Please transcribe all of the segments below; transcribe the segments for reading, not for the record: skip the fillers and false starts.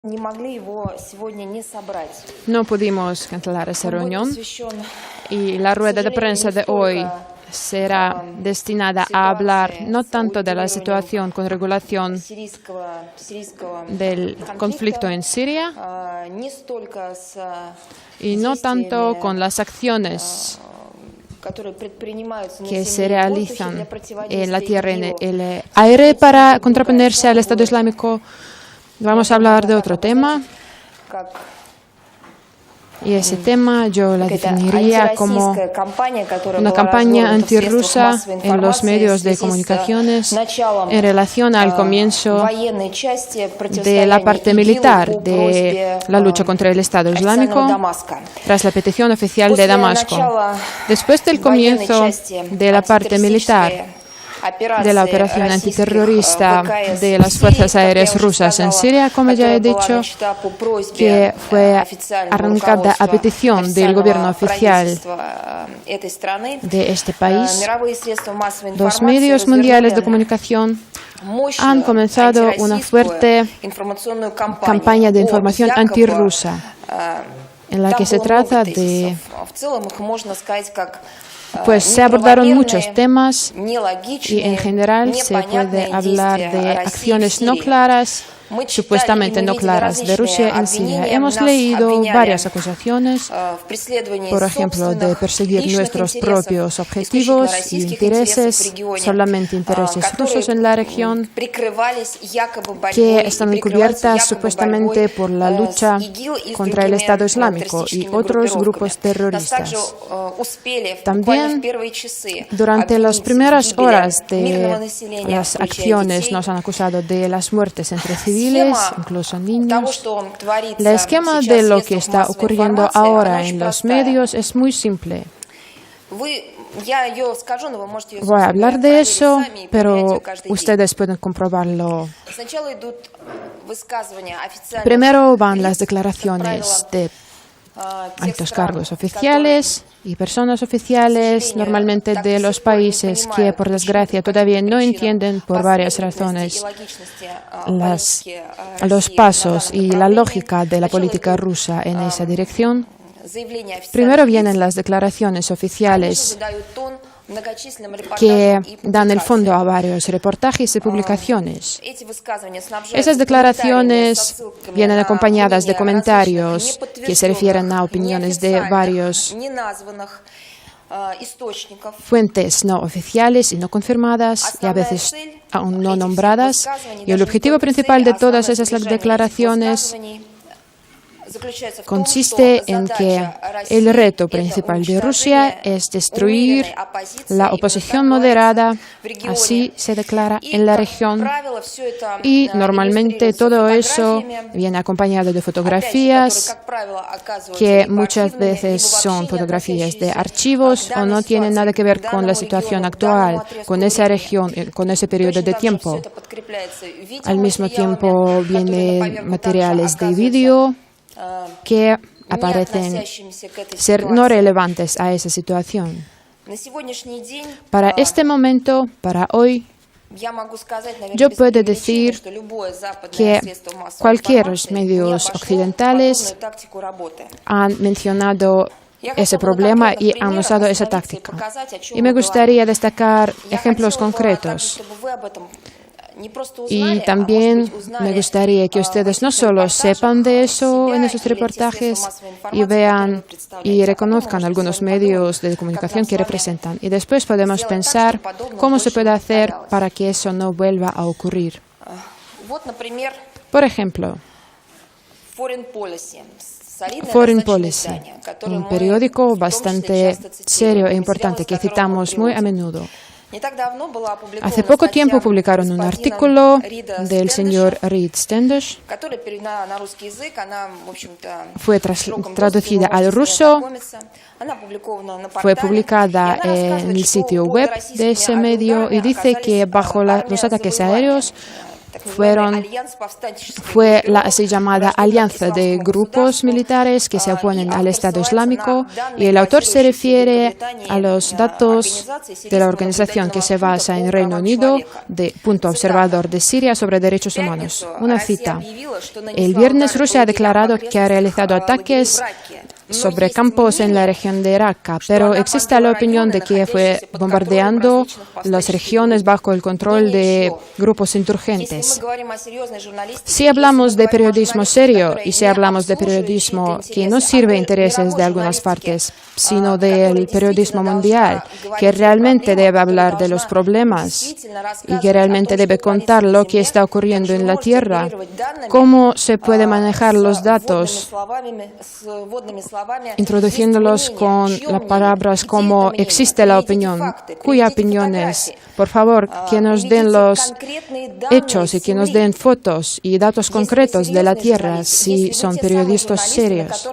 No pudimos cancelar esa reunión y la rueda de prensa de hoy será destinada a hablar no tanto de la situación con regulación del conflicto en Siria y no tanto con las acciones que se realizan en la tierra y en el aire para contraponerse al Estado Islámico. Vamos a hablar de otro tema, y ese tema yo la definiría como una campaña antirrusa en los medios de comunicaciones en relación al comienzo de la parte militar de la lucha contra el Estado Islámico tras la petición oficial de Damasco. Después del comienzo de la parte militar de la operación antiterrorista de las fuerzas aéreas rusas en Siria, como ya he dicho, que fue arrancada a petición del gobierno oficial de este país, los medios mundiales de comunicación han comenzado una fuerte campaña de información antirrusa en la que se trata de... Pues se abordaron muchos temas y en general se puede hablar de acciones no claras, supuestamente no claras, de Rusia en Siria. Hemos leído varias acusaciones, por ejemplo, de perseguir nuestros propios objetivos y intereses, solamente intereses rusos en la región, que están encubiertas supuestamente por la lucha contra el Estado Islámico y otros grupos terroristas. También, durante las primeras horas de las acciones, nos han acusado de las muertes entre civiles, incluso niños. El esquema de lo que está ocurriendo ahora en los medios es muy simple. Voy a hablar de eso, pero ustedes pueden comprobarlo. Primero van las declaraciones de altos cargos oficiales y personas oficiales, normalmente de los países que, por desgracia, todavía no entienden por varias razones los pasos y la lógica de la política rusa en esa dirección. Primero vienen las declaraciones oficiales que dan el fondo a varios reportajes y publicaciones. Esas declaraciones vienen acompañadas de comentarios que se refieren a opiniones de varios fuentes no oficiales y no confirmadas y a veces aún no nombradas. Y el objetivo principal de todas esas declaraciones consiste en que el reto principal de Rusia es destruir la oposición moderada, así se declara en la región, y normalmente todo eso viene acompañado de fotografías que muchas veces son fotografías de archivos o no tienen nada que ver con la situación actual, con esa región, con ese periodo de tiempo. Al mismo tiempo vienen materiales de vídeo que aparecen ser no relevantes a esa situación. Para este momento, para hoy, yo puedo decir que cualquier medios occidentales han mencionado ese problema y han usado esa táctica. Y me gustaría destacar ejemplos concretos. Y también me gustaría que ustedes no solo sepan de eso en esos reportajes y vean y reconozcan algunos medios de comunicación que representan. Y después podemos pensar cómo se puede hacer para que eso no vuelva a ocurrir. Por ejemplo, Foreign Policy, un periódico bastante serio e importante que citamos muy a menudo. Hace poco tiempo publicaron un artículo del señor Reed Standish. Fue traducida al ruso, fue publicada en el sitio web de ese medio y dice que bajo los ataques aéreos fue la así llamada alianza de grupos militares que se oponen al Estado Islámico, y el autor se refiere a los datos de la organización que se basa en Reino Unido, de Punto Observador de Siria sobre derechos humanos. Una cita. El viernes Rusia ha declarado que ha realizado ataques sobre campos en la región de Raqqa, pero existe la opinión de que fue bombardeando las regiones bajo el control de grupos insurgentes. Si hablamos de periodismo serio y si hablamos de periodismo que no sirve a intereses de algunas partes, sino del periodismo mundial, que realmente debe hablar de los problemas y que realmente debe contar lo que está ocurriendo en la tierra, ¿cómo se puede manejar los datos introduciéndolos con las palabras como existe la opinión? ¿Cuya opinión es? Por favor, que nos den los hechos y que nos den fotos y datos concretos de la tierra si son periodistas serios,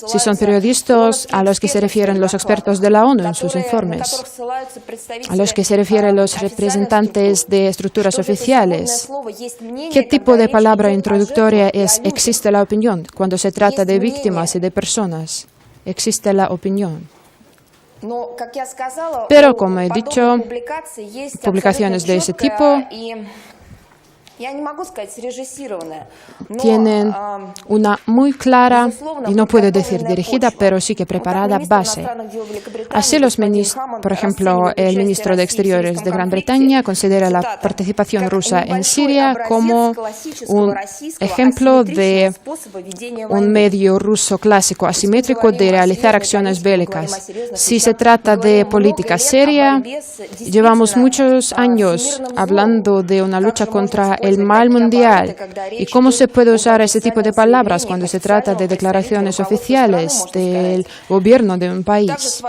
si son periodistas a los que se refieren los expertos de la ONU en sus informes, a los que se refieren los representantes de estructuras oficiales. ¿Qué tipo de palabra introductoria es existe la opinión cuando se trata de víctimas y de personas? Existe la opinión. Pero, como he dicho, publicaciones de ese tipo tienen una muy clara, y no puedo decir dirigida, pero sí que preparada base. Así por ejemplo, el ministro de Exteriores de Gran Bretaña considera la participación rusa en Siria como un ejemplo de un medio ruso clásico asimétrico de realizar acciones bélicas. Si se trata de política seria, llevamos muchos años hablando de una lucha contra el mal mundial. ¿Y cómo se puede usar ese tipo de palabras cuando se trata de declaraciones oficiales del gobierno de un país?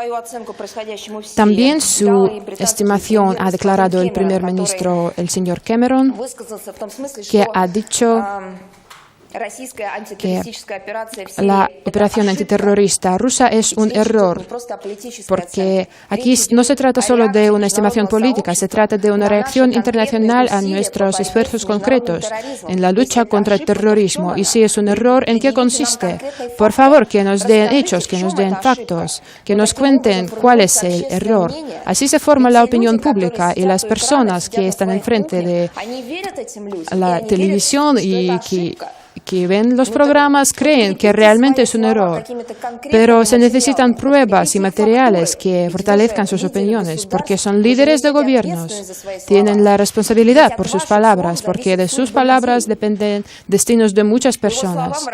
También su estimación ha declarado el primer ministro, el señor Cameron, que ha dicho que la operación antiterrorista rusa es un error, porque aquí no se trata solo de una estimación política, se trata de una reacción internacional a nuestros esfuerzos concretos en la lucha contra el terrorismo. Y si es un error, ¿en qué consiste? Por favor, que nos den hechos, que nos den factos, que nos cuenten cuál es el error. Así se forma la opinión pública, y las personas que están enfrente de la televisión y que ven los programas creen que realmente es un error, pero se necesitan pruebas y materiales que fortalezcan sus opiniones, porque son líderes de gobiernos, tienen la responsabilidad por sus palabras, porque de sus palabras dependen destinos de muchas personas.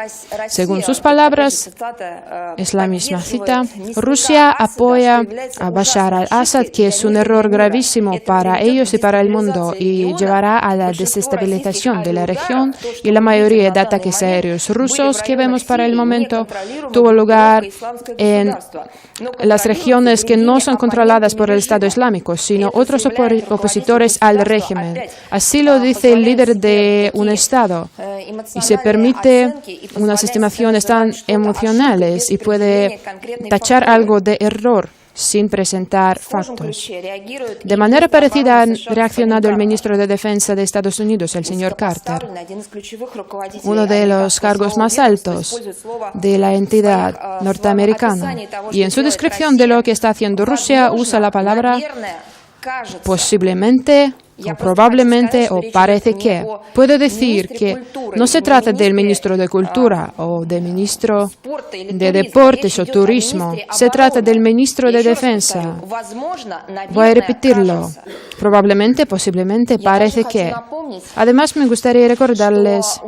Según sus palabras, es la misma cita, Rusia apoya a Bashar al-Assad, que es un error gravísimo para ellos y para el mundo, y llevará a la desestabilización de la región, y la mayoría de ataques aéreos rusos que vemos para el momento tuvo lugar en las regiones que no son controladas por el Estado Islámico, sino otros opositores al régimen. Así lo dice el líder de un Estado, y se permite unas estimaciones tan emocionales y puede tachar algo de error sin presentar factos. De manera parecida ha reaccionado el ministro de Defensa de Estados Unidos, el señor Carter, uno de los cargos más altos de la entidad norteamericana. Y en su descripción de lo que está haciendo Rusia, usa la palabra posiblemente, o probablemente, o parece que. Puedo decir que no se trata del ministro de Cultura o del ministro de Deportes o Turismo, se trata del ministro de Defensa. Voy a repetirlo. Probablemente, posiblemente, parece que. Además, me gustaría recordarles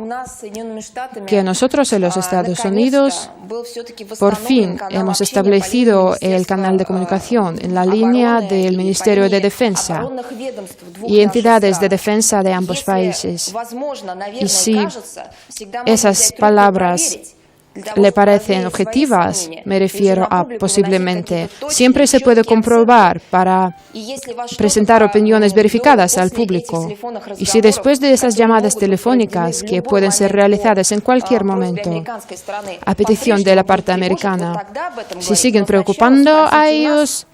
que nosotros en los Estados Unidos por fin hemos establecido el canal de comunicación en la línea del Ministerio de Defensa y entidades de defensa de ambos países. Y si esas palabras le parecen objetivas, me refiero a posiblemente, siempre se puede comprobar para presentar opiniones verificadas al público. Y si después de esas llamadas telefónicas, que pueden ser realizadas en cualquier momento, a petición de la parte americana, si siguen preocupando a ellos,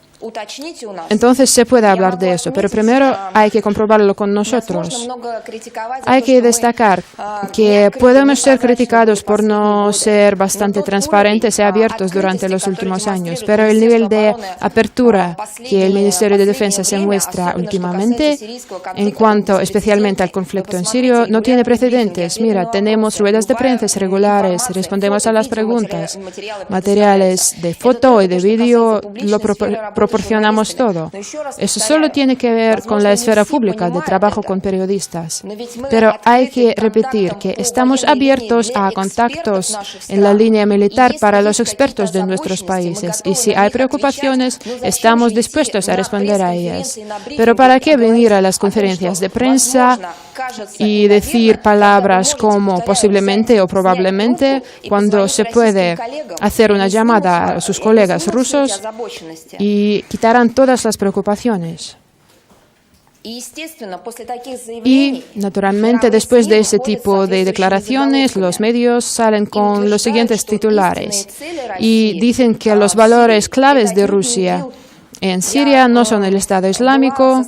entonces se puede hablar de eso, pero primero hay que comprobarlo con nosotros. Hay que destacar que podemos ser criticados por no ser bastante transparentes y abiertos durante los últimos años, pero el nivel de apertura que el Ministerio de Defensa se muestra últimamente, en cuanto especialmente al conflicto en Siria, no tiene precedentes. Mira, tenemos ruedas de prensa regulares, respondemos a las preguntas, materiales de foto y de vídeo, lo proporcionamos todo. Eso solo tiene que ver con la esfera pública de trabajo con periodistas. Pero hay que repetir que estamos abiertos a contactos en la línea militar para los expertos de nuestros países y si hay preocupaciones, estamos dispuestos a responder a ellas. Pero ¿para qué venir a las conferencias de prensa y decir palabras como posiblemente o probablemente cuando se puede hacer una llamada a sus colegas rusos y quitarán todas las preocupaciones? Y, naturalmente, después de ese tipo de declaraciones, los medios salen con los siguientes titulares y dicen que los valores claves de Rusia en Siria no son el Estado Islámico.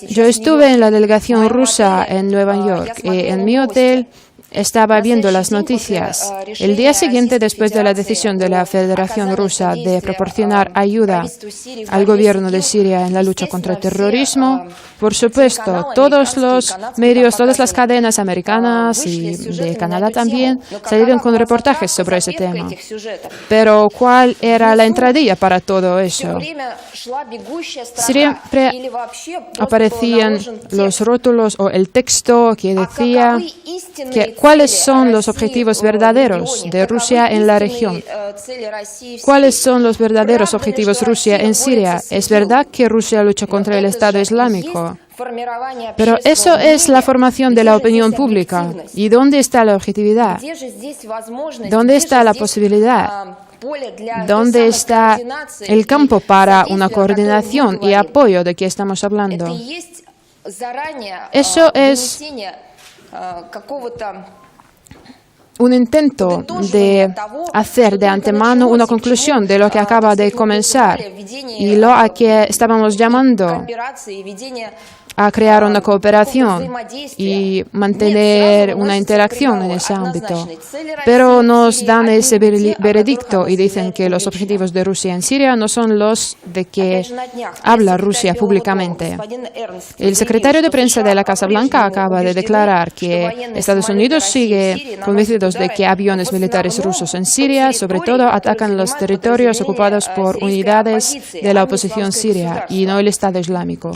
Yo estuve en la delegación rusa en Nueva York y en mi hotel estaba viendo las noticias. El día siguiente, después de la decisión de la Federación Rusa de proporcionar ayuda al gobierno de Siria en la lucha contra el terrorismo, por supuesto, todos los medios, todas las cadenas americanas y de Canadá también salieron con reportajes sobre ese tema. Pero, ¿cuál era la entradilla para todo eso? Siempre aparecían los rótulos o el texto que decía cuáles son los objetivos verdaderos de Rusia en la región. ¿Cuáles son los verdaderos objetivos de Rusia en Siria? Es verdad que Rusia lucha contra el Estado Islámico, pero eso es la formación de la opinión pública. ¿Y dónde está la objetividad? ¿Dónde está la posibilidad? ¿Dónde está el campo para una coordinación y apoyo de que estamos hablando? Eso es un intento de hacer de antemano una conclusión de lo que acaba de comenzar y lo a que estábamos llamando a crear una cooperación y mantener una interacción en ese ámbito. Pero nos dan ese veredicto y dicen que los objetivos de Rusia en Siria no son los de que habla Rusia públicamente. El secretario de prensa de la Casa Blanca acaba de declarar que Estados Unidos sigue convencidos de que aviones militares rusos en Siria, sobre todo, atacan los territorios ocupados por unidades de la oposición siria y no el Estado Islámico.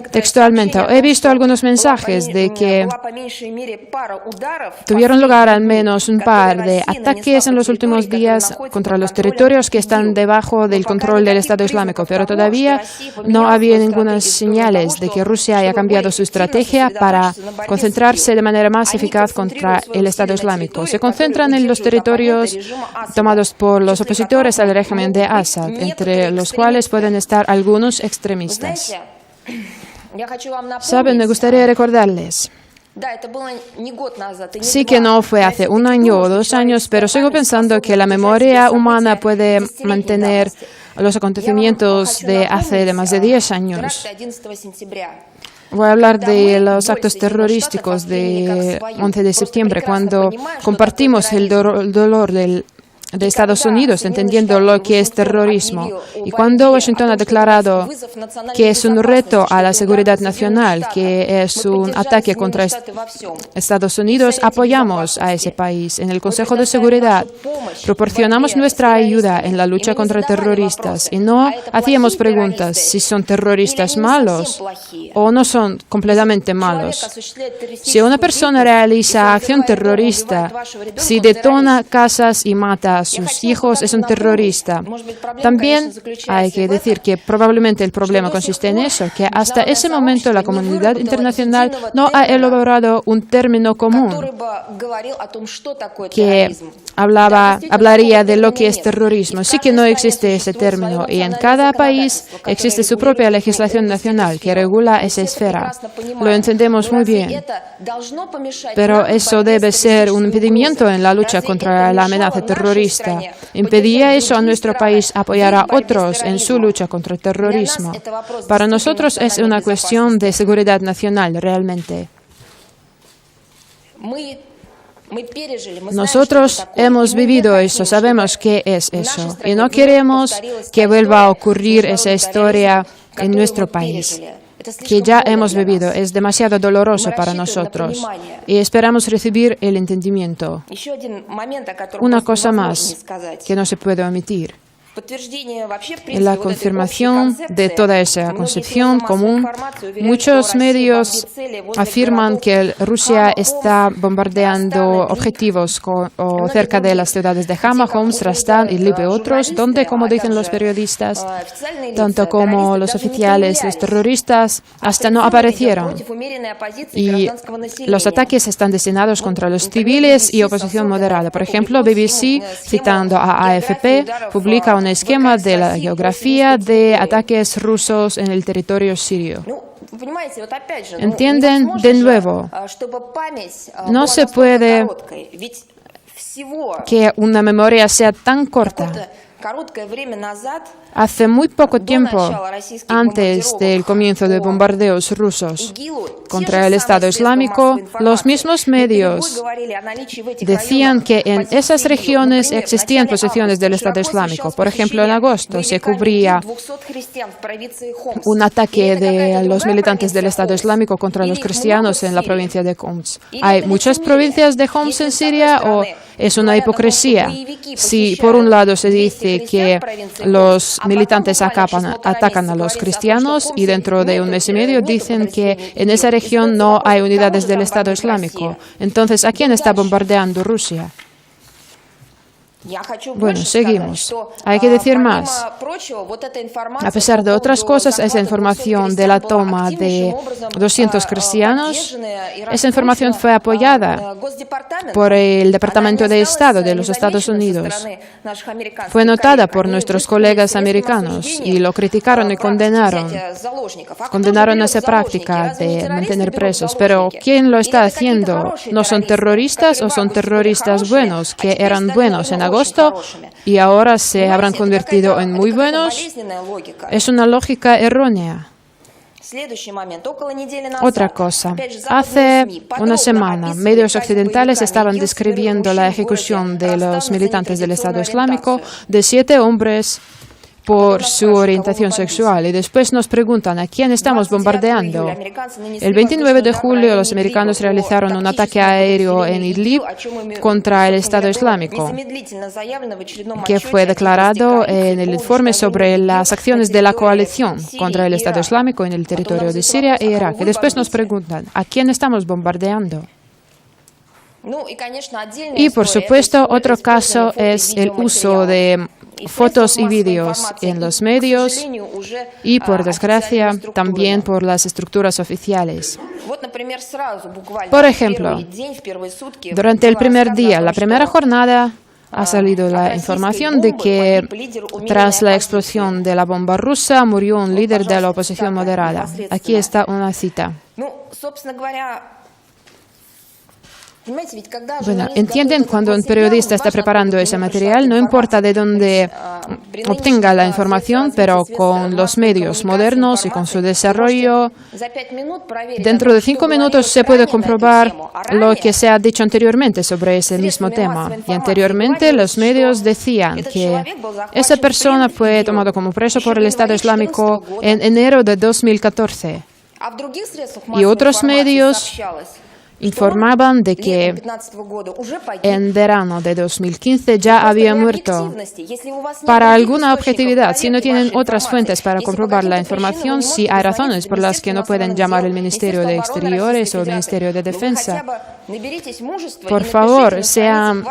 Textualmente, he visto algunos mensajes de que tuvieron lugar al menos un par de ataques en los últimos días contra los territorios que están debajo del control del Estado Islámico, pero todavía no había ninguna señales de que Rusia haya cambiado su estrategia para concentrarse de manera más eficaz contra el Estado Islámico. Se concentran en los territorios tomados por los opositores al régimen de Assad, entre los cuales pueden estar algunos extremistas. Saben, me gustaría recordarles. Sí que no fue hace un año o 2 años, pero sigo pensando que la memoria humana puede mantener los acontecimientos de hace más de 10 años. Voy a hablar de los actos terrorísticos de 11 de septiembre, cuando compartimos el dolor de Estados Unidos, entendiendo lo que es terrorismo. Y cuando Washington ha declarado que es un reto a la seguridad nacional, que es un ataque contra Estados Unidos, apoyamos a ese país. En el Consejo de Seguridad proporcionamos nuestra ayuda en la lucha contra terroristas y no hacíamos preguntas si son terroristas malos o no son completamente malos. Si una persona realiza acción terrorista, si detona casas y mata a sus hijos, es un terrorista. También hay que decir que probablemente el problema consiste en eso, que hasta ese momento la comunidad internacional no ha elaborado un término común que hablaría de lo que es terrorismo. Sí que no existe ese término y en cada país existe su propia legislación nacional que regula esa esfera. Lo entendemos muy bien, pero eso debe ser un impedimento en la lucha contra la amenaza terrorista. terrorista. ¿Impedía eso a nuestro país apoyar a otros en su lucha contra el terrorismo? Para nosotros es una cuestión de seguridad nacional, realmente. Nosotros hemos vivido eso, sabemos qué es eso, y no queremos que vuelva a ocurrir esa historia en nuestro país, que ya hemos vivido. Es demasiado doloroso para nosotros y esperamos recibir el entendimiento. Una cosa más que no se puede omitir. En la confirmación de toda esa concepción común, muchos medios afirman que Rusia está bombardeando objetivos cerca de las ciudades de Hama, Homs, Rastan, Idlib y otros, donde, como dicen los periodistas, tanto como los oficiales, los terroristas, hasta no aparecieron. Y los ataques están destinados contra los civiles y oposición moderada. Por ejemplo, BBC, citando a AFP, publica un esquema de la geografía de ataques rusos en el territorio sirio. ¿Entienden? De nuevo, no se puede que una memoria sea tan corta. Hace muy poco tiempo, antes del comienzo de bombardeos rusos contra el Estado Islámico, los mismos medios decían que en esas regiones existían posiciones del Estado Islámico. Por ejemplo, en agosto se cubría un ataque de los militantes del Estado Islámico contra los cristianos en la provincia de Homs. ¿Hay muchas provincias de Homs en Siria o es una hipocresía? Si por un lado se dice que los militantes atacan a los cristianos y dentro de un mes y medio dicen que en esa región no hay unidades del Estado Islámico. Entonces, ¿a quién está bombardeando Rusia? Bueno, seguimos. Hay que decir más. A pesar de otras cosas, esa información de la toma de 200 cristianos, esa información fue apoyada por el Departamento de Estado de los Estados Unidos. Fue notada por nuestros colegas americanos y lo criticaron y condenaron. Condenaron esa práctica de mantener presos. Pero ¿quién lo está haciendo? ¿No son terroristas o son terroristas buenos que eran buenos en agosto y ahora se habrán convertido en muy buenos? Es una lógica errónea. Otra cosa. Hace una semana, medios occidentales estaban describiendo la ejecución de los militantes del Estado Islámico de 7 hombres por su orientación sexual. Y después nos preguntan a quién estamos bombardeando. El 29 de julio los americanos realizaron un ataque aéreo en Idlib contra el Estado Islámico, que fue declarado en el informe sobre las acciones de la coalición contra el Estado Islámico en el territorio de Siria e Irak. Y después nos preguntan a quién estamos bombardeando. Y, por supuesto, otro caso es el uso de fotos y vídeos en los medios y, por desgracia, también por las estructuras oficiales. Por ejemplo, durante el primer día, la primera jornada, ha salido la información de que tras la explosión de la bomba rusa murió un líder de la oposición moderada. Aquí está una cita. Bueno, entienden, cuando un periodista está preparando ese material, no importa de dónde obtenga la información, pero con los medios modernos y con su desarrollo, dentro de 5 minutos se puede comprobar lo que se ha dicho anteriormente sobre ese mismo tema. Y anteriormente los medios decían que esa persona fue tomada como preso por el Estado Islámico en enero de 2014. Y otros medios informaban de que en verano de 2015 ya había muerto. Para alguna objetividad, si no tienen otras fuentes para comprobar la información, si hay razones por las que no pueden llamar al Ministerio de Exteriores o el Ministerio de Defensa, por favor,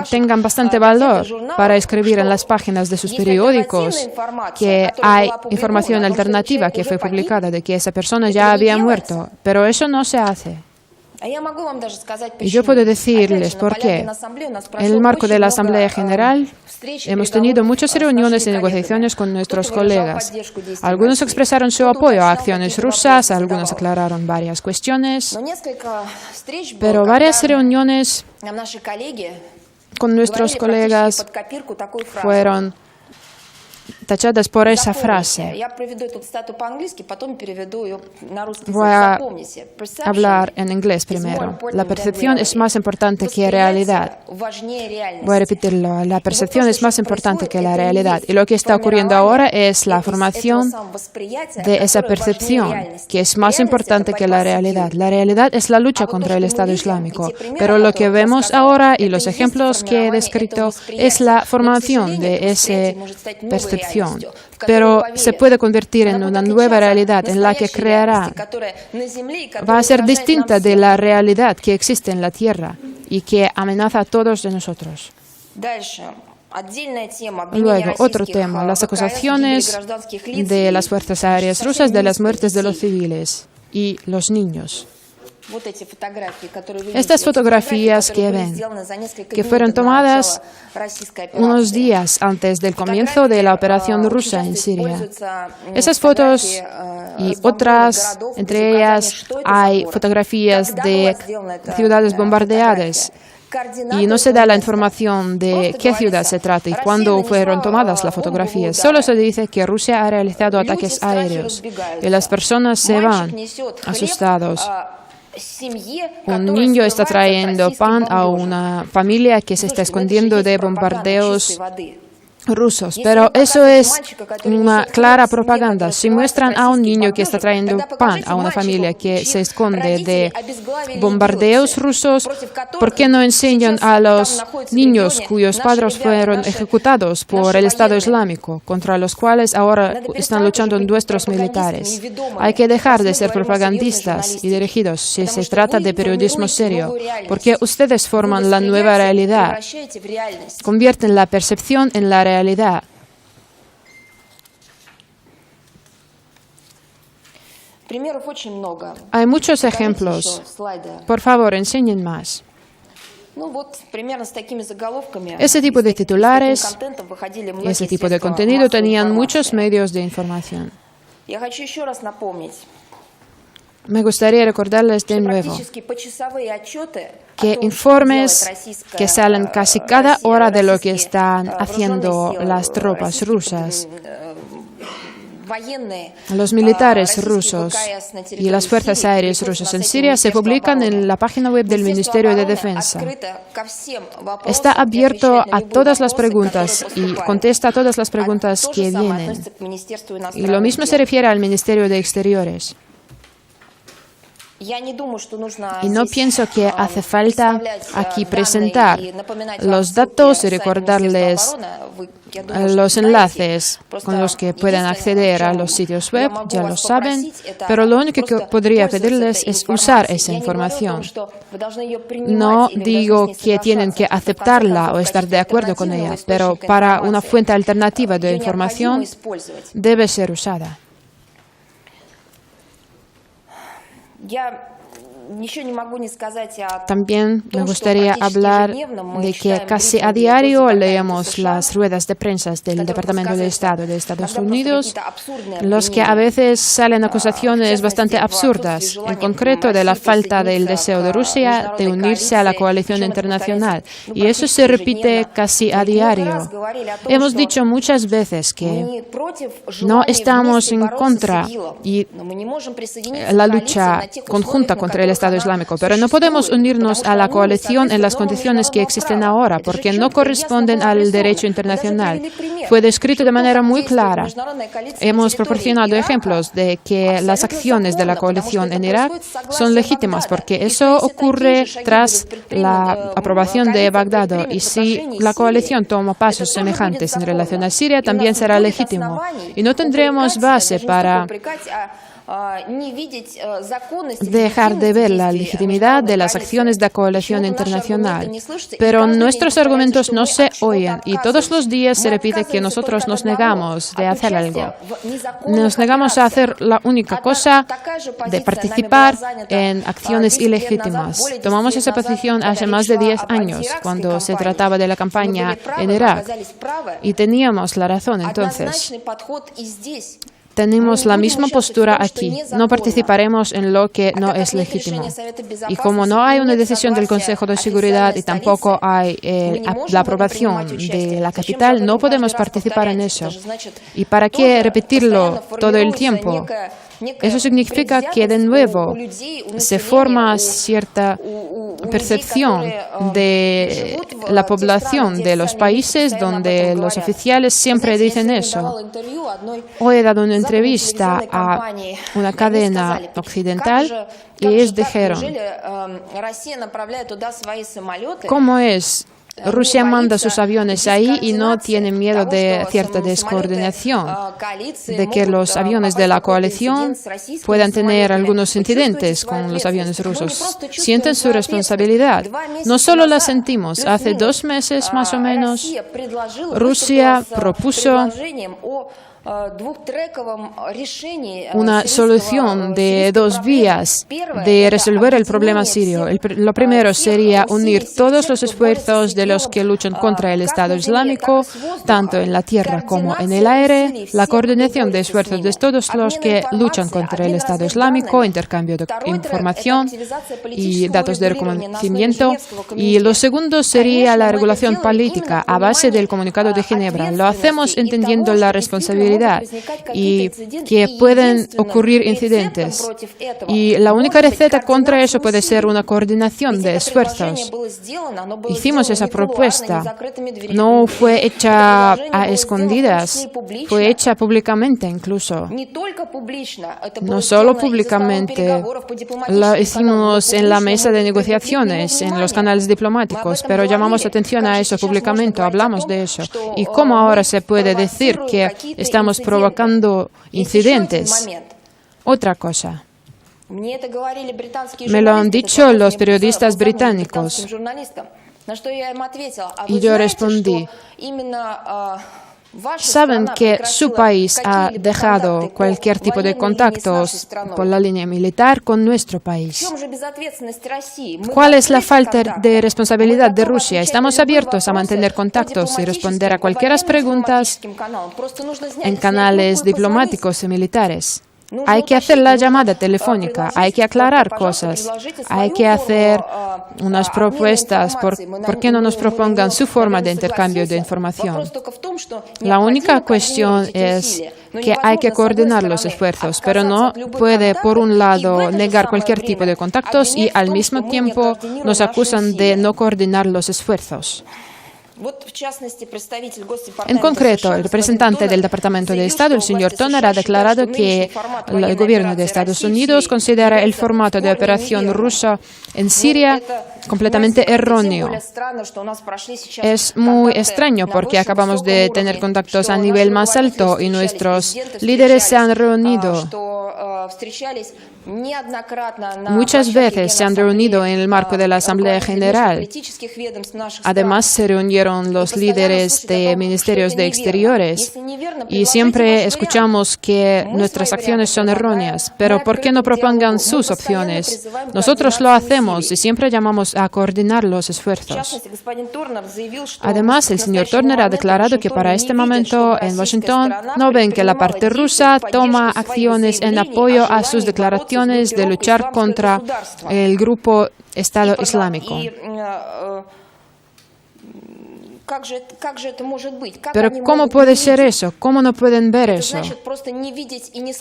tengan bastante valor para escribir en las páginas de sus periódicos que hay información alternativa que fue publicada de que esa persona ya había muerto, pero eso no se hace. Y yo puedo decirles por qué. En el marco de la Asamblea General hemos tenido muchas reuniones y negociaciones con nuestros colegas. Algunos expresaron su apoyo a acciones rusas, algunos aclararon varias cuestiones, pero varias reuniones con nuestros colegas fueron tachadas por esa frase. Voy a hablar en inglés primero. La percepción es más importante que la realidad. Voy a repetirlo. La percepción es más importante que la realidad. Y lo que está ocurriendo ahora es la formación de esa percepción, que es más importante que la realidad. La realidad es la lucha contra el Estado Islámico. Pero lo que vemos ahora y los ejemplos que he descrito es la formación de esa percepción. Pero se puede convertir en una nueva realidad en la que creará. Va a ser distinta de la realidad que existe en la Tierra y que amenaza a todos de nosotros. Luego, otro tema, las acusaciones de las fuerzas aéreas rusas de las muertes de los civiles y los niños. Estas fotografías que ven, que fueron tomadas unos días antes del comienzo de la operación rusa en Siria. Esas fotos y otras, entre ellas hay fotografías de ciudades bombardeadas. Y no se da la información de qué ciudad se trata y cuándo fueron tomadas las fotografías. Solo se dice que Rusia ha realizado ataques aéreos y las personas se van asustados. Un niño está trayendo pan a una familia que se está escondiendo de bombardeos rusos, pero eso es una clara propaganda. Si muestran a un niño que está trayendo pan a una familia que se esconde de bombardeos rusos, ¿por qué no enseñan a los niños cuyos padres fueron ejecutados por el Estado Islámico, contra los cuales ahora están luchando nuestros militares? Hay que dejar de ser propagandistas y dirigidos si se trata de periodismo serio, porque ustedes forman la nueva realidad, convierten la percepción en la realidad. Hay muchos ejemplos. Por favor, enseñen más. Ese tipo de titulares y ese tipo de contenido tenían muchos medios de información. Me gustaría recordarles de nuevo que informes que salen casi cada hora de lo que están haciendo las tropas rusas, los militares rusos y las fuerzas aéreas rusas en Siria se publican en la página web del Ministerio de Defensa. Está abierto a todas las preguntas y contesta a todas las preguntas que vienen. Y lo mismo se refiere al Ministerio de Exteriores. Y no pienso que hace falta aquí presentar los datos y recordarles los enlaces con los que pueden acceder a los sitios web, ya lo saben, pero lo único que podría pedirles es usar esa información. No digo que tienen que aceptarla o estar de acuerdo con ella, pero para una fuente alternativa de información debe ser usada. También me gustaría hablar de que casi a diario leemos las ruedas de prensa del Departamento de Estado de Estados Unidos, en los que a veces salen acusaciones bastante absurdas, en concreto de la falta del deseo de Rusia de unirse a la coalición internacional. Y eso se repite casi a diario. Hemos dicho muchas veces que no estamos en contra y la lucha conjunta contra el Estado Islámico, pero no podemos unirnos a la coalición en las condiciones que existen ahora, porque no corresponden al derecho internacional. Fue descrito de manera muy clara. Hemos proporcionado ejemplos de que las acciones de la coalición en Irak son legítimas, porque eso ocurre tras la aprobación de Bagdad. Y si la coalición toma pasos semejantes en relación a Siria, también será legítimo. Y no tendremos base para dejar de ver la legitimidad de las acciones de la coalición internacional. Pero nuestros argumentos no se oyen y todos los días se repite que nosotros nos negamos de hacer algo. Nos negamos a hacer la única cosa de participar en acciones ilegítimas. Tomamos esa posición hace más de 10 años, cuando se trataba de la campaña en Irak. Y teníamos la razón entonces. tenemos la misma postura aquí. No participaremos en lo que no es legítimo. Y como no hay una decisión del Consejo de Seguridad y tampoco hay la aprobación de la capital, no podemos participar en eso. ¿Y para qué repetirlo todo el tiempo? Eso significa que de nuevo se forma cierta percepción de la población de los países donde los oficiales siempre dicen eso. Hoy he dado una entrevista a una cadena occidental y ellos dijeron, ¿cómo es? Rusia manda sus aviones ahí y no tiene miedo de cierta descoordinación, de que los aviones de la coalición puedan tener algunos incidentes con los aviones rusos. Sienten su responsabilidad. No solo la sentimos. Hace 2 meses más o menos, Rusia propuso una solución de 2 vías de resolver el problema sirio. Lo primero sería unir todos los esfuerzos de los que luchan contra el Estado Islámico, tanto en la tierra como en el aire, la coordinación de esfuerzos de todos los que luchan contra el Estado Islámico, intercambio de información y datos de reconocimiento. Y lo segundo sería la regulación política a base del Comunicado de Ginebra. Lo hacemos entendiendo la responsabilidad y que pueden ocurrir incidentes. Y la única receta contra eso puede ser una coordinación de esfuerzos. Hicimos esa propuesta. No fue hecha a escondidas, fue hecha públicamente incluso. No solo públicamente, lo hicimos en la mesa de negociaciones, en los canales diplomáticos, pero llamamos atención a eso públicamente, hablamos de eso. ¿Y cómo ahora se puede decir que estamos provocando incidentes? Otra cosa. Me lo han dicho los periodistas británicos. Y yo respondí, saben que su país ha dejado cualquier tipo de contactos por la línea militar con nuestro país. ¿Cuál es la falta de responsabilidad de Rusia? Estamos abiertos a mantener contactos y responder a cualquier preguntas en canales diplomáticos y militares. Hay que hacer la llamada telefónica, hay que aclarar cosas, hay que hacer unas propuestas. ¿Por qué no nos propongan su forma de intercambio de información? La única cuestión es que hay que coordinar los esfuerzos, pero no puede, por un lado, negar cualquier tipo de contactos y al mismo tiempo nos acusan de no coordinar los esfuerzos. En concreto, el representante del Departamento de Estado, el señor Toner, ha declarado que el gobierno de Estados Unidos considera el formato de operación rusa en Siria completamente erróneo. Es muy extraño porque acabamos de tener contactos a nivel más alto y nuestros líderes se han reunido. Muchas veces se han reunido en el marco de la Asamblea General. Además, se reunieron los líderes de ministerios de Exteriores y siempre escuchamos que nuestras acciones son erróneas. Pero ¿por qué no propongan sus opciones? Nosotros lo hacemos y siempre llamamos a coordinar los esfuerzos. Además, el señor Turner ha declarado que para este momento en Washington no ven que la parte rusa toma acciones en apoyo a sus declaraciones de luchar contra el grupo Estado Islámico. Pero ¿cómo puede ser eso? ¿Cómo no pueden ver eso?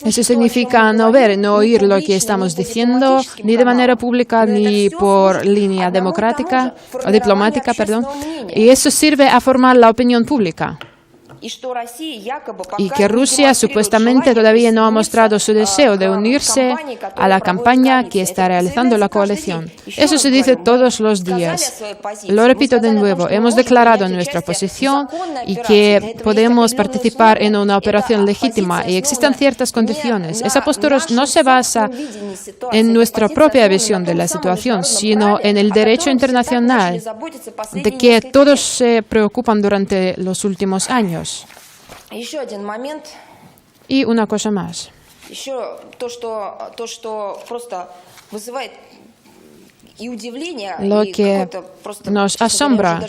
Eso significa no ver, no oír lo que estamos diciendo, ni de manera pública, ni por línea diplomática, perdón. Y eso sirve a formar la opinión pública. Y que Rusia supuestamente todavía no ha mostrado su deseo de unirse a la campaña que está realizando la coalición. Eso se dice todos los días. Lo repito de nuevo, hemos declarado nuestra posición y que podemos participar en una operación legítima y existen ciertas condiciones. Esa postura no se basa en nuestra propia visión de la situación, sino en el derecho internacional de que todos se preocupan durante los últimos años. Y una cosa más. Lo que nos asombra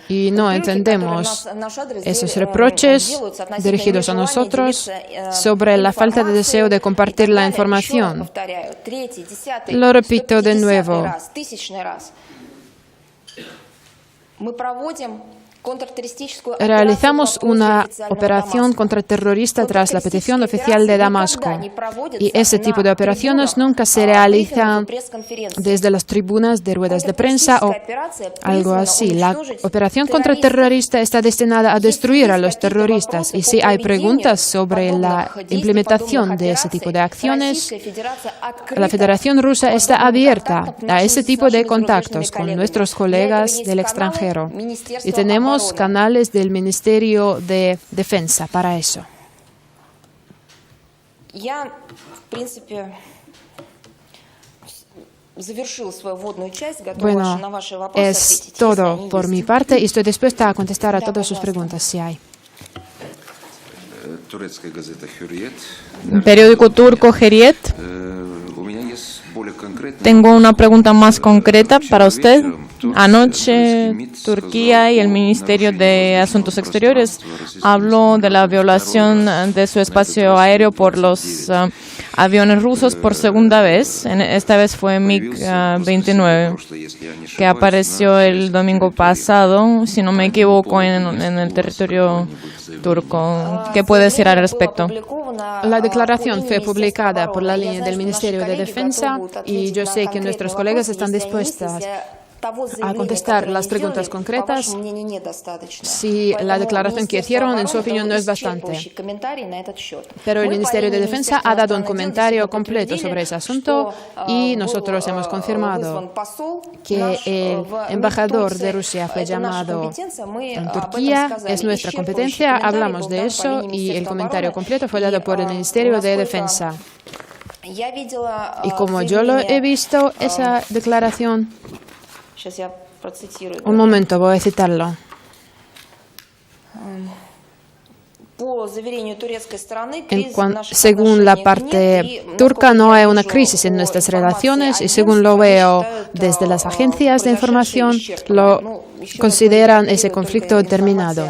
y no entendemos esos reproches dirigidos a nosotros sobre la falta de deseo de compartir la información. Lo repito de nuevo. Realizamos una operación contraterrorista tras la petición oficial de Damasco. Y ese tipo de operaciones nunca se realizan desde las tribunas de ruedas de prensa o algo así. La operación contraterrorista está destinada a destruir a los terroristas. Y si hay preguntas sobre la implementación de ese tipo de acciones, la Federación Rusa está abierta a ese tipo de contactos con nuestros colegas del extranjero. Y tenemos canales del Ministerio de Defensa para eso. Bueno, es todo por mi parte y estoy dispuesta a contestar a todas sus preguntas si hay. Periódico turco Hürriyet. Tengo una pregunta más concreta para usted. Anoche, Turquía y el Ministerio de Asuntos Exteriores habló de la violación de su espacio aéreo por los aviones rusos por segunda vez. Esta vez fue MiG-29, que apareció el domingo pasado, si no me equivoco, en el territorio turco. ¿Qué puede decir al respecto? La declaración fue publicada por la línea del Ministerio de Defensa y yo sé que nuestros colegas están dispuestos a contestar las preguntas concretas si la declaración que hicieron, en su opinión, no es bastante. Pero el Ministerio de Defensa ha dado un comentario completo sobre ese asunto y nosotros hemos confirmado que el embajador de Rusia fue llamado en Turquía. Es nuestra competencia, hablamos de eso y el comentario completo fue dado por el Ministerio de Defensa. Y como yo lo he visto, esa declaración... Un momento, voy a citarlo. Según la parte turca, no hay una crisis en nuestras relaciones y según lo veo desde las agencias de información, lo consideran ese conflicto terminado.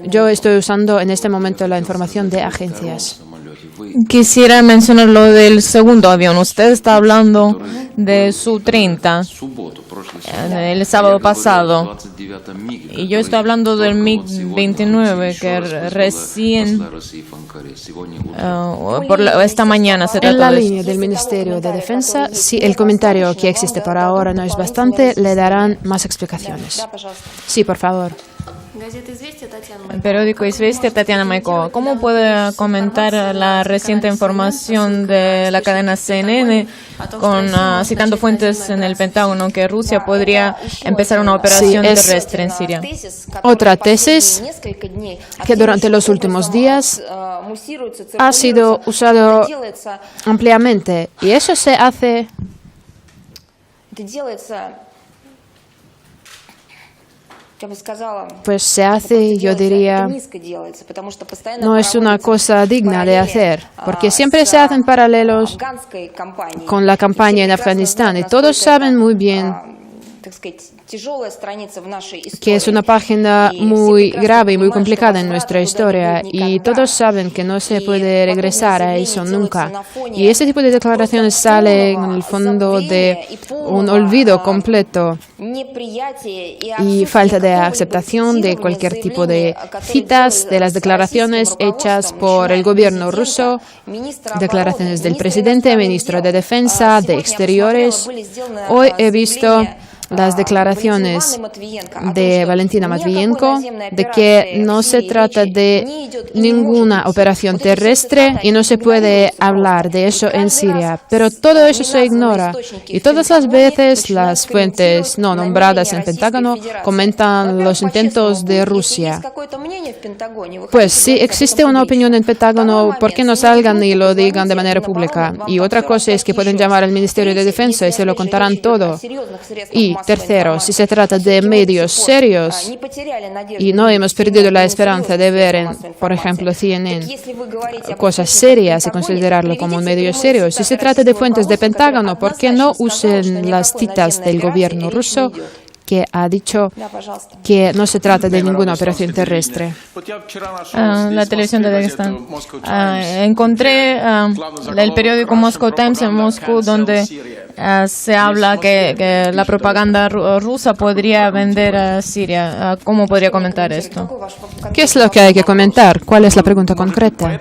Yo estoy usando en este momento la información de agencias. Quisiera mencionar lo del segundo avión. Usted está hablando de Su-30, el sábado pasado. Y yo estoy hablando del MiG-29, que recién, esta mañana se trató. En la línea del Ministerio de Defensa, si el comentario que existe por ahora no es bastante, le darán más explicaciones. Sí, por favor. El periódico Izvestia, Tatiana Maikova. ¿Cómo puede comentar la reciente información de la cadena CNN, citando fuentes en el Pentágono, que Rusia podría empezar una operación terrestre en Siria? Otra tesis que durante los últimos días ha sido usado ampliamente y eso se hace yo diría, no es una cosa digna de hacer, porque siempre se hacen paralelos con la campaña en Afganistán y todos saben muy bien que es una página muy grave y muy complicada en nuestra historia y todos saben que no se puede regresar a eso nunca. Y ese tipo de declaraciones sale en el fondo de un olvido completo y falta de aceptación de cualquier tipo de citas de las declaraciones hechas por el gobierno ruso, declaraciones del presidente, ministro de Defensa, de Exteriores. Hoy he visto las declaraciones de Valentina Matvienko de que no se trata de ninguna operación terrestre y no se puede hablar de eso en Siria. Pero todo eso se ignora y todas las veces las fuentes no nombradas en Pentágono comentan los intentos de Rusia. Pues si existe una opinión en Pentágono, ¿por qué no salgan y lo digan de manera pública? Y otra cosa es que pueden llamar al Ministerio de Defensa y se lo contarán todo. Y tercero, si se trata de medios serios y no hemos perdido la esperanza de ver en, por ejemplo, CNN, cosas serias y considerarlo como un medio serio, si se trata de fuentes de Pentágono, ¿por qué no usen las citas del gobierno ruso que ha dicho que no se trata de ninguna operación terrestre? La televisión de Dagestán. Encontré el periódico Moscow Times en Moscú, donde se habla que la propaganda rusa podría vender a Siria. ¿Cómo podría comentar esto? ¿Qué es lo que hay que comentar? ¿Cuál es la pregunta concreta?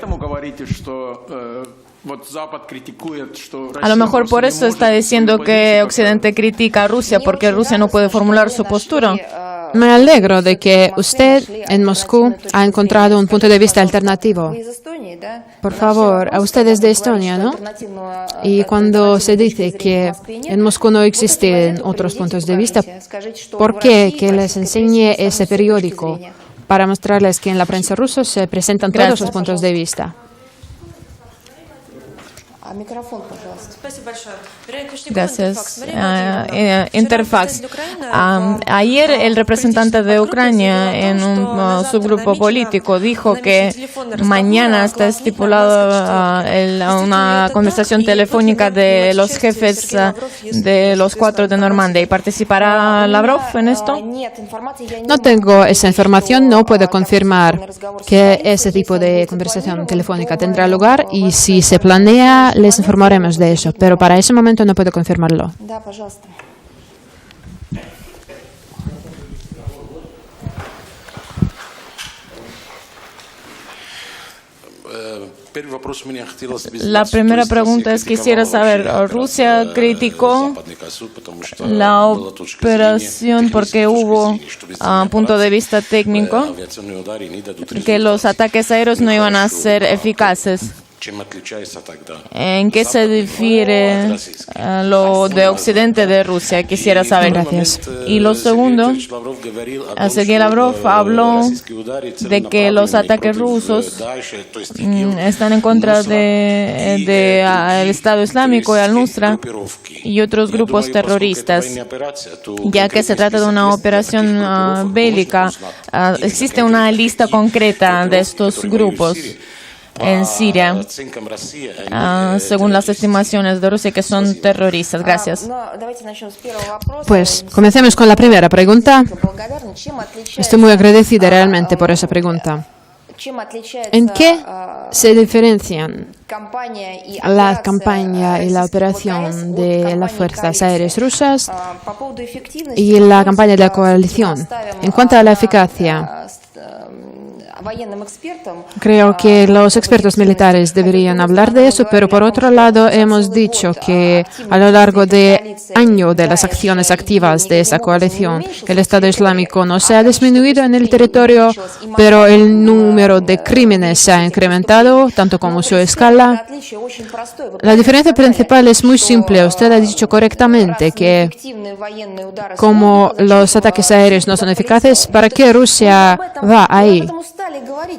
A lo mejor por eso está diciendo que Occidente critica a Rusia, porque Rusia no puede formular su postura. Me alegro de que usted en Moscú ha encontrado un punto de vista alternativo. Por favor, a usted es de Estonia, ¿no? Y cuando se dice que en Moscú no existen otros puntos de vista, ¿por qué que les enseñe ese periódico para mostrarles que en la prensa rusa se presentan todos los puntos de vista? Gracias. Interfax. Ayer el representante de Ucrania en un subgrupo político dijo que mañana está estipulado una conversación telefónica de los jefes de los 4 de Normandía. ¿Y participará Lavrov en esto? No tengo esa información, no puedo confirmar que ese tipo de conversación telefónica tendrá lugar y si se planea les informaremos de eso, pero para ese momento no puedo confirmarlo. La primera pregunta es, quisiera saber, Rusia criticó la operación porque hubo, punto de vista técnico, que los ataques aéreos no iban a ser eficaces. ¿En qué se difiere lo de Occidente de Rusia? Quisiera saber. Gracias. Y lo segundo, Sergei Lavrov habló de que los ataques rusos están en contra del Estado Islámico y Al-Nusra y otros grupos terroristas, ya que se trata de una operación bélica. Existe una lista concreta de estos grupos en Siria, según las estimaciones de Rusia, que son terroristas. Gracias. Pues comencemos con la primera pregunta. Estoy muy agradecida realmente por esa pregunta. ¿En qué se diferencian la campaña y la operación de las fuerzas aéreas rusas y la campaña de la coalición? En cuanto a la eficacia, creo que los expertos militares deberían hablar de eso, pero por otro lado hemos dicho que a lo largo de año de las acciones activas de esa coalición, que el Estado Islámico no se ha disminuido en el territorio, pero el número de crímenes se ha incrementado, tanto como su escala. La diferencia principal es muy simple. Usted ha dicho correctamente que como los ataques aéreos no son eficaces, ¿para qué Rusia va ahí?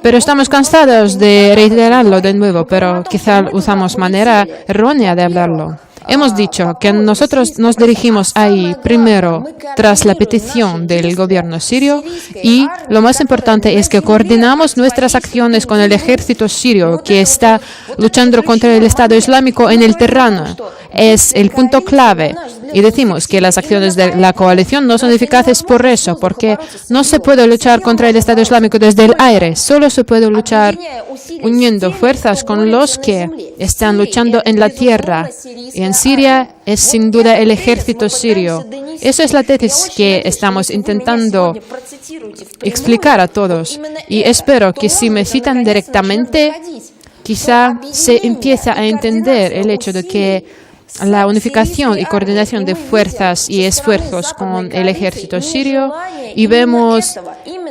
Pero estamos cansados de reiterarlo de nuevo, pero quizá usamos manera errónea de hablarlo. Hemos dicho que nosotros nos dirigimos ahí primero tras la petición del gobierno sirio y lo más importante es que coordinamos nuestras acciones con el ejército sirio que está luchando contra el Estado Islámico en el terreno. Es el punto clave. Y decimos que las acciones de la coalición no son eficaces por eso, porque no se puede luchar contra el Estado Islámico desde el aire, solo se puede luchar uniendo fuerzas con los que están luchando en la tierra. Y en Siria es sin duda el ejército sirio. Esa es la tesis que estamos intentando explicar a todos. Y espero que si me citan directamente, quizá se empiece a entender el hecho de que la unificación y coordinación de fuerzas y esfuerzos con el ejército sirio y vemos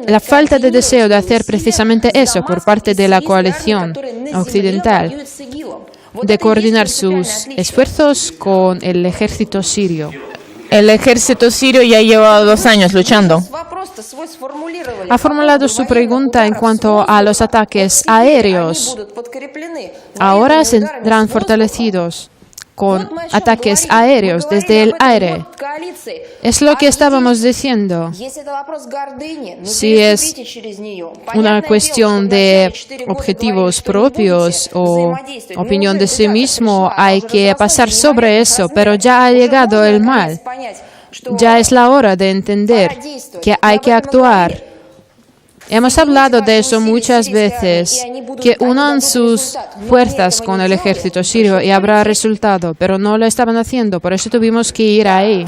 la falta de deseo de hacer precisamente eso por parte de la coalición occidental, de coordinar sus esfuerzos con el ejército sirio. El ejército sirio ya lleva 2 años luchando. Ha formulado su pregunta en cuanto a los ataques aéreos. Ahora serán fortalecidos con ataques aéreos desde el aire. Es lo que estábamos diciendo. Si es una cuestión de objetivos propios o opinión de sí mismo, hay que pasar sobre eso, pero ya ha llegado el mal. Ya es la hora de entender que hay que actuar. Hemos hablado de eso muchas veces, que unan sus fuerzas con el ejército sirio y habrá resultado, pero no lo estaban haciendo, por eso tuvimos que ir ahí.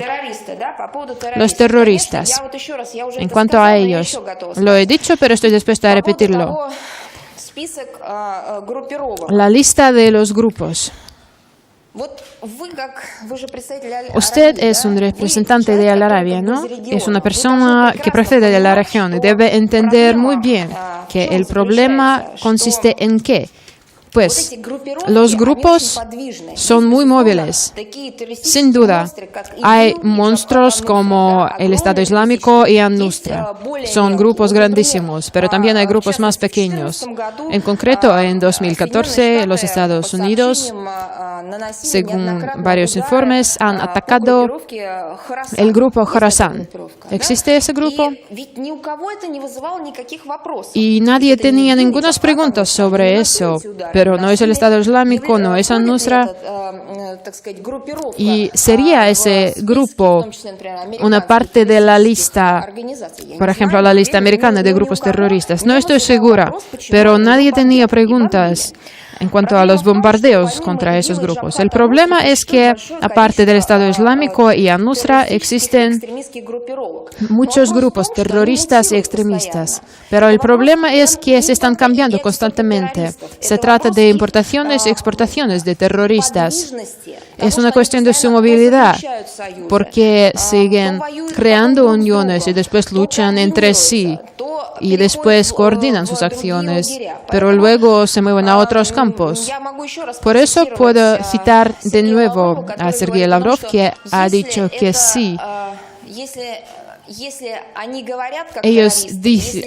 Los terroristas, en cuanto a ellos, lo he dicho, pero estoy dispuesta a repetirlo. La lista de los grupos. Usted es un representante de Al-Arabia, ¿no? Es una persona que procede de la región y debe entender muy bien que el problema consiste en qué. Pues los grupos son muy móviles. Sin duda, hay monstruos como el Estado Islámico y An-Nusra. Son grupos grandísimos, pero también hay grupos más pequeños. En concreto, en 2014, los Estados Unidos, según varios informes, han atacado el grupo Khorasan. ¿Existe ese grupo? Y nadie tenía ninguna preguntas sobre eso. Pero no es el Estado Islámico, no es An-Nusra. Y sería ese grupo una parte de la lista, por ejemplo, la lista americana de grupos terroristas. No estoy segura, pero nadie tenía preguntas en cuanto a los bombardeos contra esos grupos. El problema es que, aparte del Estado Islámico y An-Nusra, existen muchos grupos terroristas y extremistas. Pero el problema es que se están cambiando constantemente. Se trata de importaciones y exportaciones de terroristas. Es una cuestión de su movilidad, porque siguen creando uniones y después luchan entre sí. Y después coordinan sus acciones, pero luego se mueven a otros campos. Por eso puedo citar de nuevo a Sergei Lavrov, que ha dicho que sí. Ellos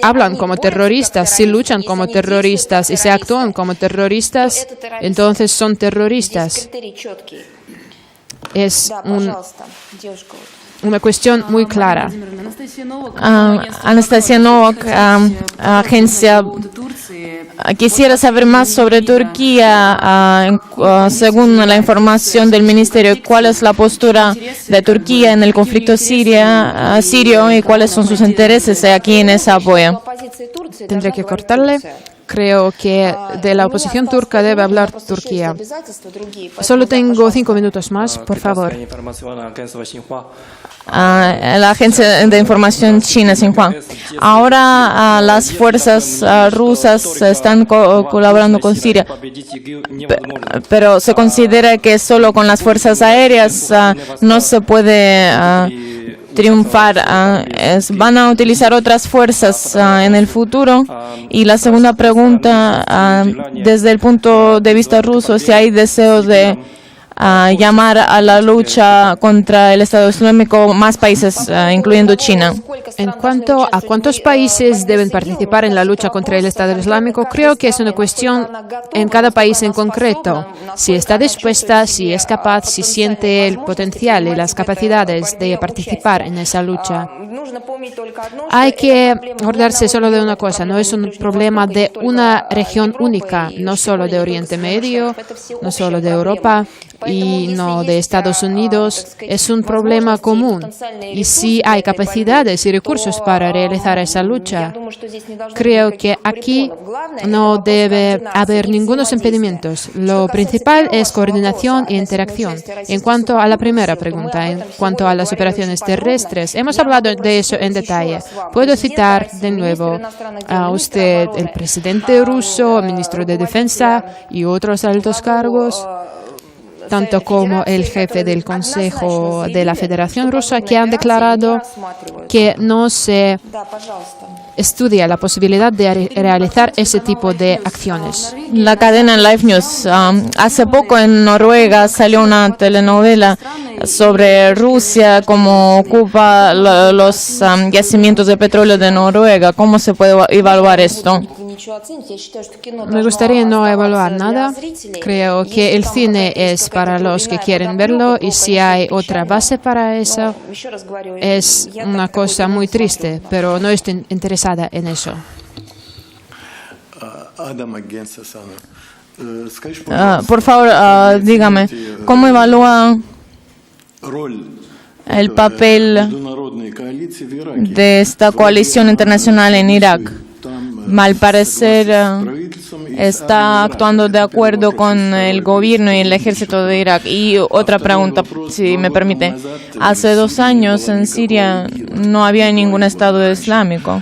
hablan como terroristas, si luchan como terroristas y se actúan como terroristas, entonces son terroristas. Es una cuestión muy clara. Anastasia Novak, agencia. Quisiera saber más sobre Turquía, según la información del Ministerio. ¿Cuál es la postura de Turquía en el conflicto sirio y cuáles son sus intereses aquí en ese apoyo? Tendré que cortarle. Creo que de la oposición turca debe hablar Turquía. Solo tengo 5 minutos más, por favor. La agencia de información china, Xinhua. Ahora las fuerzas rusas están colaborando con Siria, pero se considera que solo con las fuerzas aéreas no se puede triunfar. ¿Van a utilizar otras fuerzas en el futuro? Y la segunda pregunta, desde el punto de vista ruso, si hay deseos de llamar a la lucha contra el Estado Islámico más países, incluyendo China. En cuanto a cuántos países deben participar en la lucha contra el Estado Islámico, creo que es una cuestión en cada país en concreto. Si está dispuesta, si es capaz, si siente el potencial y las capacidades de participar en esa lucha. Hay que acordarse solo de una cosa, no es un problema de una región única, no solo de Oriente Medio, no solo de Europa y no de Estados Unidos, es un problema común. Y si hay capacidades y recursos para realizar esa lucha, creo que aquí no debe haber ningunos impedimentos. Lo principal es coordinación e interacción. En cuanto a la primera pregunta, en cuanto a las operaciones terrestres, hemos hablado de eso en detalle. Puedo citar de nuevo a usted, el presidente ruso, el ministro de Defensa y otros altos cargos, tanto como el jefe del Consejo de la Federación Rusa, que han declarado que no se estudia la posibilidad de realizar ese tipo de acciones. La cadena Live News. Hace poco en Noruega salió una telenovela sobre Rusia, cómo ocupa los yacimientos de petróleo de Noruega. ¿Cómo se puede evaluar esto? Me gustaría no evaluar nada. Creo que el cine es para los que quieren verlo y si hay otra base para eso, es una cosa muy triste, pero no estoy interesada en eso. Por favor, dígame, ¿cómo evalúa el papel de esta coalición internacional en Irak? Al parecer está actuando de acuerdo con el gobierno y el ejército de Irak. Y otra pregunta, si me permite. Hace 2 años en Siria no había ningún Estado islámico.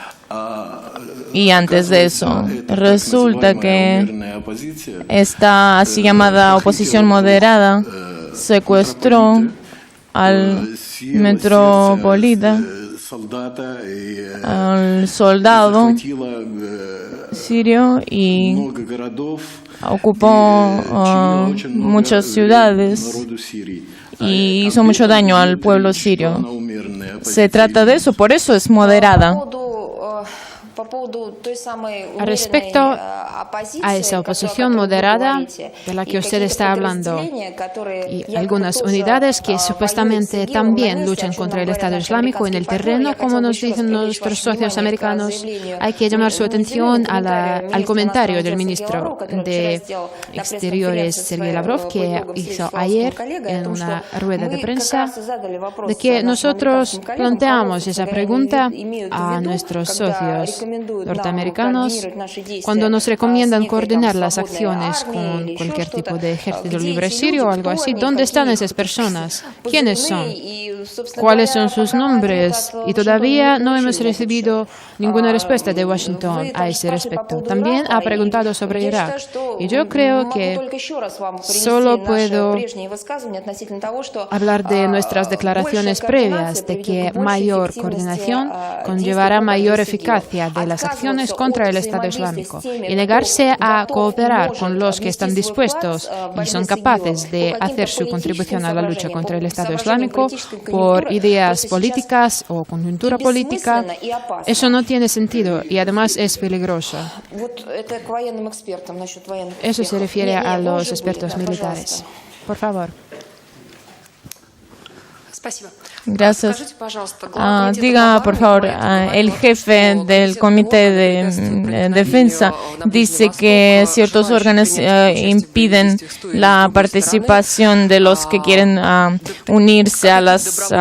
Y antes de eso, resulta que esta así llamada oposición moderada secuestró al metropolita, al soldado sirio y ocupó muchas ciudades y hizo mucho daño al pueblo sirio. Se trata de eso, por eso es moderada. Respecto a esa oposición moderada de la que usted está hablando y algunas unidades que supuestamente también luchan contra el Estado Islámico en el terreno, como nos dicen nuestros socios americanos, hay que llamar su atención al comentario del ministro de Exteriores, Sergei Lavrov, que hizo ayer en una rueda de prensa, de que nosotros planteamos esa pregunta a nuestros socios norteamericanos cuando nos recomiendan coordinar las acciones con cualquier tipo de ejército libre sirio o algo así. ¿Dónde están esas personas? ¿Quiénes son? ¿Cuáles son sus nombres? Y todavía no hemos recibido ninguna respuesta de Washington a ese respecto. También ha preguntado sobre Irak. Y yo creo que solo puedo hablar de nuestras declaraciones previas de que mayor coordinación conllevará mayor eficacia de las acciones contra el Estado Islámico y negarse a cooperar con los que están dispuestos y son capaces de hacer su contribución a la lucha contra el Estado Islámico por ideas políticas o coyuntura política. Eso no tiene sentido y además es peligroso. Eso se refiere a los expertos militares. Por favor. Gracias. Diga, por favor, el jefe del Comité de Defensa dice que ciertos órganos impiden la participación de los que quieren unirse a las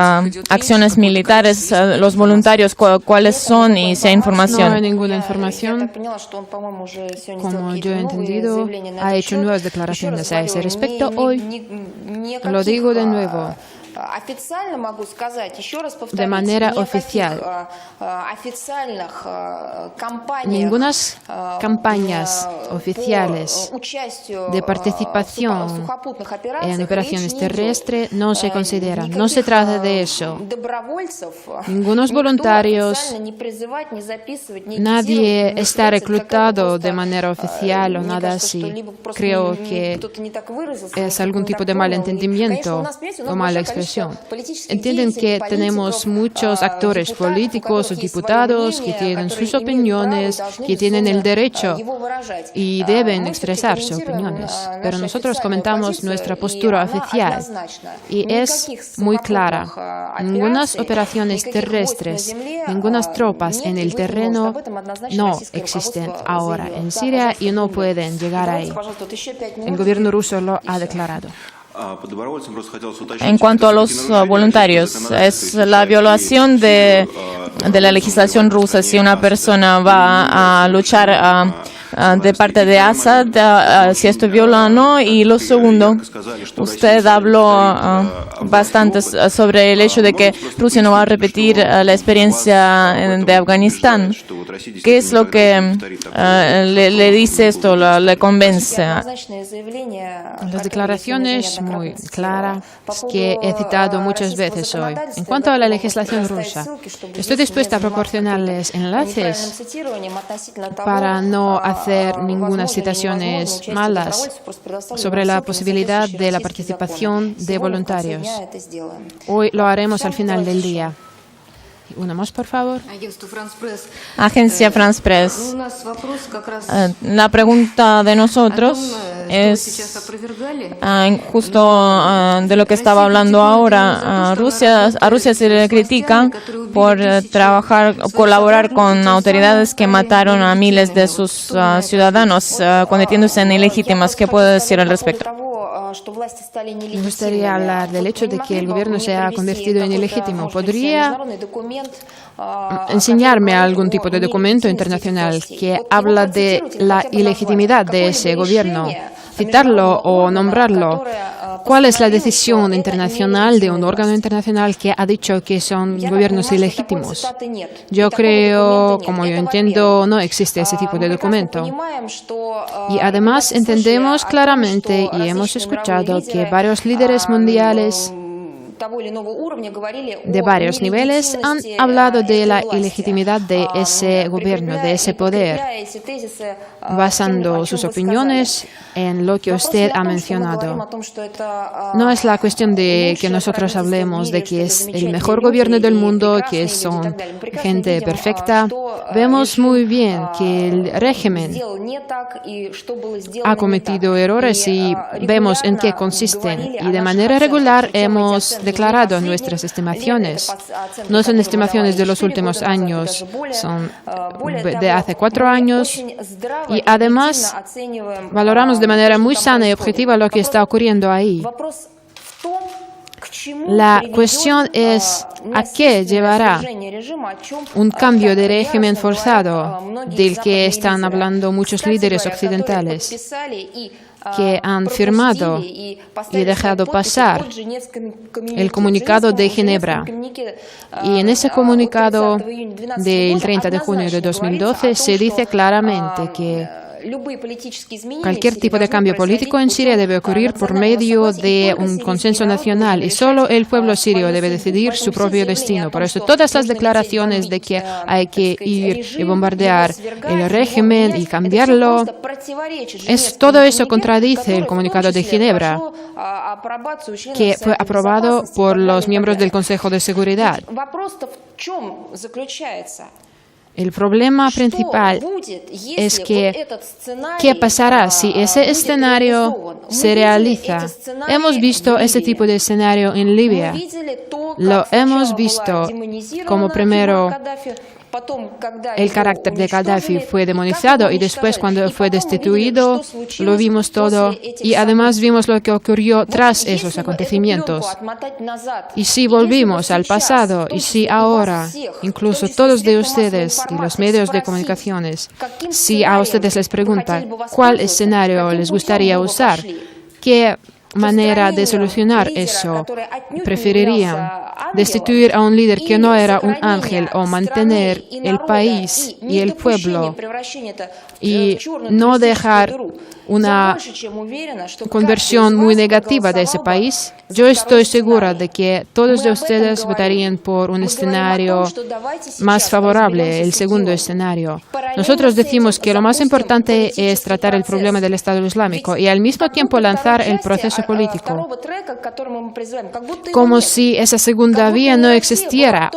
acciones militares, los voluntarios, ¿cuáles son y si hay información? No hay ninguna información. Como yo he entendido, ha hecho nuevas declaraciones a ese respecto hoy. Lo digo de nuevo. De manera oficial, ninguna campañas oficiales de participación en operaciones terrestres no se consideran. No se trata de eso. Ningunos voluntarios, nadie está reclutado de manera oficial o nada así. Creo que es algún tipo de malentendimiento o mala expresión. Entienden que tenemos muchos actores políticos o diputados que tienen sus opiniones, que tienen el derecho y deben expresar sus opiniones. Pero nosotros comentamos nuestra postura oficial y es muy clara. Ningunas operaciones terrestres, ningunas tropas en el terreno no existen ahora en Siria y no pueden llegar ahí. El gobierno ruso lo ha declarado. En cuanto a los voluntarios, es la violación de la legislación rusa si una persona va a luchar de parte de Assad, si esto viola o no. Y lo segundo, usted habló bastante sobre el hecho de que Rusia no va a repetir la experiencia de Afganistán. ¿Qué es lo que le dice esto, le convence? Las declaraciones muy claras que he citado muchas veces hoy. En cuanto a la legislación rusa, estoy dispuesta a proporcionarles enlaces para no hacer ninguna citaciones malas sobre la posibilidad de la participación de voluntarios. Hoy lo haremos al final del día. Una más, por favor. Agencia France Press. La pregunta de nosotros es justo de lo que estaba hablando ahora. A Rusia se le critica por colaborar con autoridades que mataron a miles de sus ciudadanos, convirtiéndose en ilegítimas. ¿Qué puede decir al respecto? Me gustaría hablar del hecho de que el gobierno se ha convertido en ilegítimo. ¿Podría enseñarme algún tipo de documento internacional que habla de la ilegitimidad de ese gobierno? Citarlo o nombrarlo. ¿Cuál es la decisión internacional de un órgano internacional que ha dicho que son gobiernos ilegítimos? Yo creo, como yo entiendo, no existe ese tipo de documento. Y además entendemos claramente y hemos escuchado que varios líderes mundiales de varios niveles han hablado de la ilegitimidad de ese gobierno, de ese poder, basando sus opiniones en lo que usted ha mencionado. No es la cuestión de que nosotros hablemos de que es el mejor gobierno del mundo, que son gente perfecta. Vemos muy bien que el régimen ha cometido errores y vemos en qué consisten. Y de manera regular hemos declarado nuestras estimaciones. No son estimaciones de los últimos años, son de hace 4 años. Y además valoramos de manera muy sana y objetiva lo que está ocurriendo ahí. La cuestión es a qué llevará un cambio de régimen forzado del que están hablando muchos líderes occidentales que han firmado y dejado pasar el comunicado de Ginebra. Y en ese comunicado del 30 de junio de 2012 se dice claramente que cualquier tipo de cambio político en Siria debe ocurrir por medio de un consenso nacional y solo el pueblo sirio debe decidir su propio destino. Por eso todas las declaraciones de que hay que ir y bombardear el régimen y cambiarlo, todo eso contradice el comunicado de Ginebra, que fue aprobado por los miembros del Consejo de Seguridad. El problema principal es que, ¿qué pasará si ese escenario se realiza? Hemos visto ese tipo de escenario en Libia. Lo hemos visto como primero el carácter de Gaddafi fue demonizado y después cuando fue destituido lo vimos todo y además vimos lo que ocurrió tras esos acontecimientos. Y si volvimos al pasado y si ahora, incluso todos de ustedes y los medios de comunicaciones, si a ustedes les preguntan cuál escenario les gustaría usar, ¿qué manera de solucionar eso preferirían? ¿Destituir a un líder que no era un ángel o mantener el país y el pueblo y no dejar una conversión muy negativa de ese país? Yo estoy segura de que todos de ustedes votarían por un escenario más favorable, el segundo escenario. Nosotros decimos que lo más importante es tratar el problema del Estado Islámico y al mismo tiempo lanzar el proceso político, como si esa segunda vía no existiera,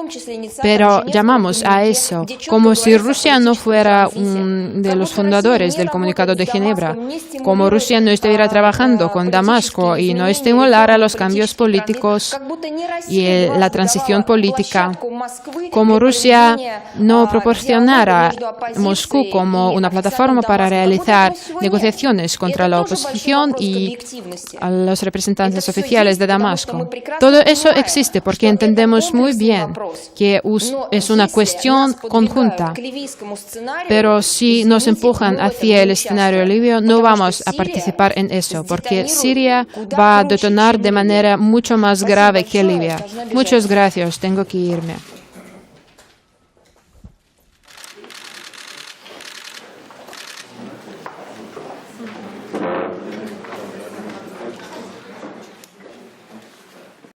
pero llamamos a eso, como si Rusia no fuera uno de los fundadores del Comunicado de Ginebra, como Rusia no estuviera trabajando con Damasco y no estimulara los cambios políticos y la transición política, como Rusia no proporcionara Moscú como una plataforma para realizar negociaciones contra la oposición y a los representantes oficiales de Damasco. Todo eso existe porque entendemos muy bien que es una cuestión conjunta, pero si nos empujan hacia el escenario libio, no vamos a participar en eso, porque Siria va a detonar de manera mucho más grave que Libia. Muchas gracias, tengo que irme.